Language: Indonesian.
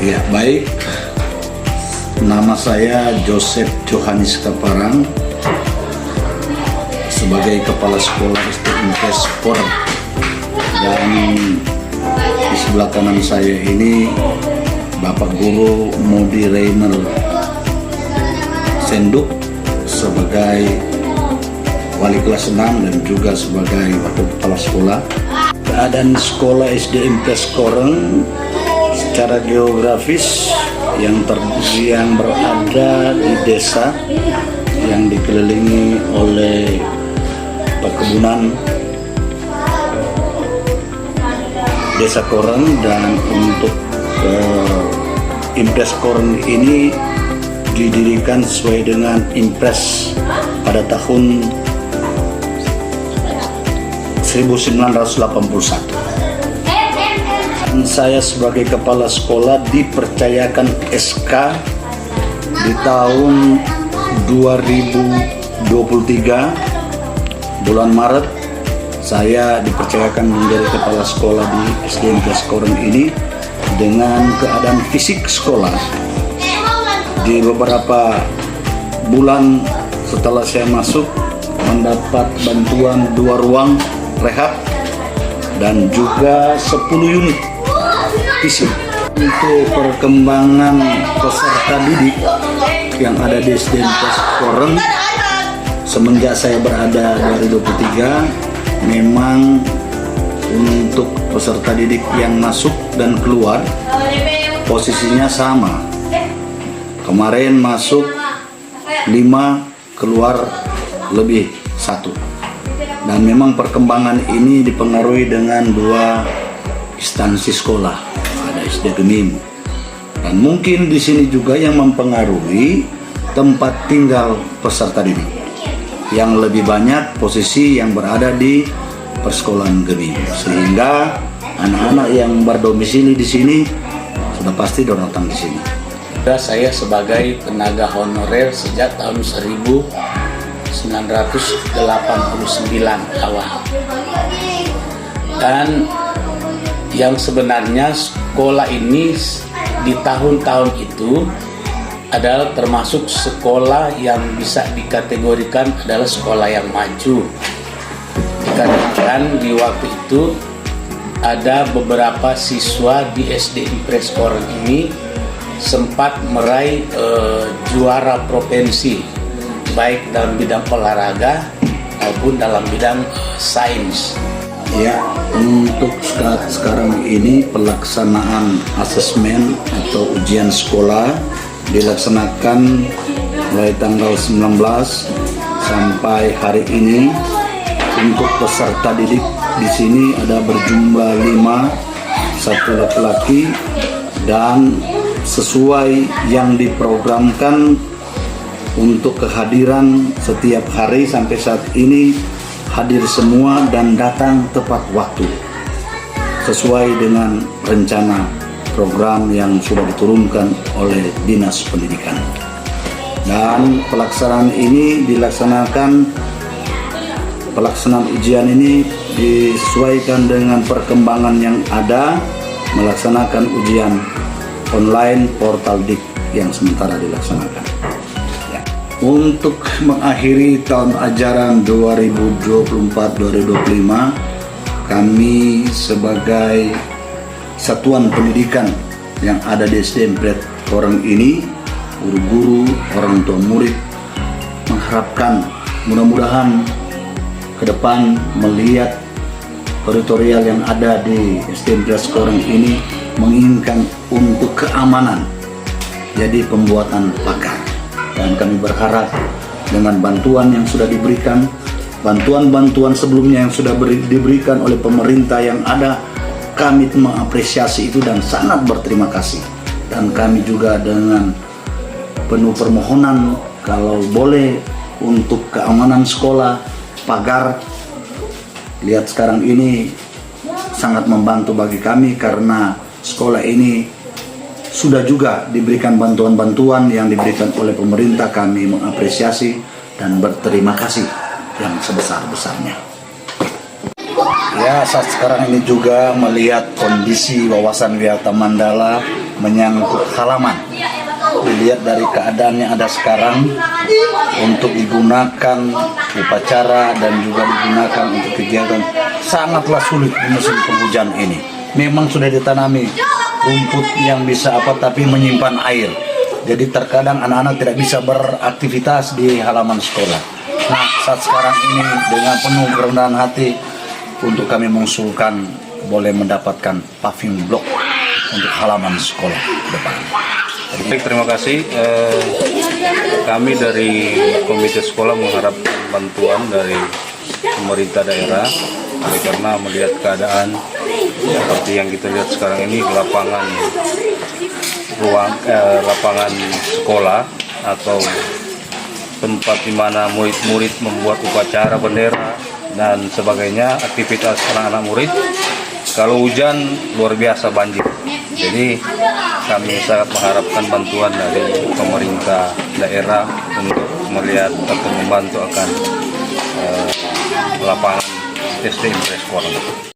Ya, baik. Nama saya Joseph Johannes Kaparang sebagai Kepala Sekolah SD Impres Koreng. Dan di sebelah kanan saya ini Bapak Guru Modi Rainer Senduk sebagai Wali kelas 6 dan juga sebagai Wakil Kepala Sekolah. Keadaan sekolah SD Impres Koreng secara geografis yang berada di desa yang dikelilingi oleh perkebunan Desa Koreng, dan untuk Impres Koreng ini didirikan sesuai dengan Impres pada tahun 1981. Saya sebagai kepala sekolah dipercayakan SK di tahun 2023 bulan Maret. Saya dipercayakan menjadi kepala sekolah di SD Impres Koreng ini dengan keadaan fisik sekolah. Di beberapa bulan setelah saya masuk mendapat bantuan 2 ruang rehab dan juga 10 unit fisik. Untuk perkembangan peserta didik yang ada di SD Impres Koreng semenjak saya berada 2023, memang untuk peserta didik yang masuk dan keluar posisinya sama. Kemarin masuk 5, keluar lebih 1. Dan memang perkembangan ini dipengaruhi dengan 2 instansi sekolah, ada SD Gemim. Dan mungkin di sini juga yang mempengaruhi tempat tinggal peserta didik, yang lebih banyak posisi yang berada di persekolahan Gemim, sehingga anak-anak yang berdomisili di sini sudah pasti datang di sini. Saya sebagai tenaga honorer sejak tahun 1989 awal. Dan yang sebenarnya sekolah ini di tahun-tahun itu adalah termasuk sekolah yang bisa dikategorikan adalah sekolah yang maju. Dikarenakan di waktu itu ada beberapa siswa di SD Impres Koreng ini sempat meraih juara provinsi, baik dalam bidang olahraga maupun dalam bidang sains. Ya, untuk sekarang ini pelaksanaan asesmen atau ujian sekolah dilaksanakan mulai tanggal 19 sampai hari ini. Untuk peserta didik di sini ada berjumlah 5, 1 laki-laki, dan sesuai yang diprogramkan untuk kehadiran setiap hari sampai saat ini hadir semua dan datang tepat waktu sesuai dengan rencana program yang sudah diturunkan oleh Dinas Pendidikan. Dan pelaksanaan ujian ini disesuaikan dengan perkembangan yang ada, melaksanakan ujian online portal Dik yang sementara dilaksanakan. Ya. Untuk mengakhiri tahun ajaran 2024-2025, kami sebagai satuan pendidikan yang ada di SD Impres Koreng ini, guru-guru, orang tua murid, mengharapkan mudah-mudahan ke depan melihat teritorial yang ada di SD Impres Koreng ini menginginkan untuk keamanan, jadi pembuatan pagar. Dan kami berharap dengan bantuan yang sudah diberikan, bantuan-bantuan sebelumnya yang sudah diberikan oleh pemerintah yang ada, kami mengapresiasi itu dan sangat berterima kasih. Dan kami juga dengan penuh permohonan kalau boleh untuk keamanan sekolah, pagar. Lihat sekarang ini sangat membantu bagi kami karena sekolah ini sudah juga diberikan bantuan-bantuan yang diberikan oleh pemerintah. Kami mengapresiasi dan berterima kasih yang sebesar-besarnya. Ya, saat sekarang ini juga melihat kondisi Wawasan Wisata Mandala menyangkut halaman. Dilihat dari keadaan yang ada sekarang untuk digunakan upacara dan juga digunakan untuk kegiatan sangatlah sulit di musim penghujan ini. Memang sudah ditanami rumput yang bisa tapi menyimpan air. Jadi terkadang anak-anak tidak bisa beraktivitas di halaman sekolah. Nah, saat sekarang ini dengan penuh kerendahan hati untuk kami mengusulkan boleh mendapatkan paving block untuk halaman sekolah depan. Baik, terima kasih. Kami dari komite sekolah mengharapkan bantuan dari pemerintah daerah, karena melihat keadaan seperti yang kita lihat sekarang ini, lapangan sekolah atau tempat di mana murid-murid membuat upacara bendera dan sebagainya, aktivitas anak-anak murid. Kalau hujan luar biasa banjir. Jadi kami sangat mengharapkan bantuan dari pemerintah daerah untuk melihat atau membantu akan lapangan SD Impres Korang.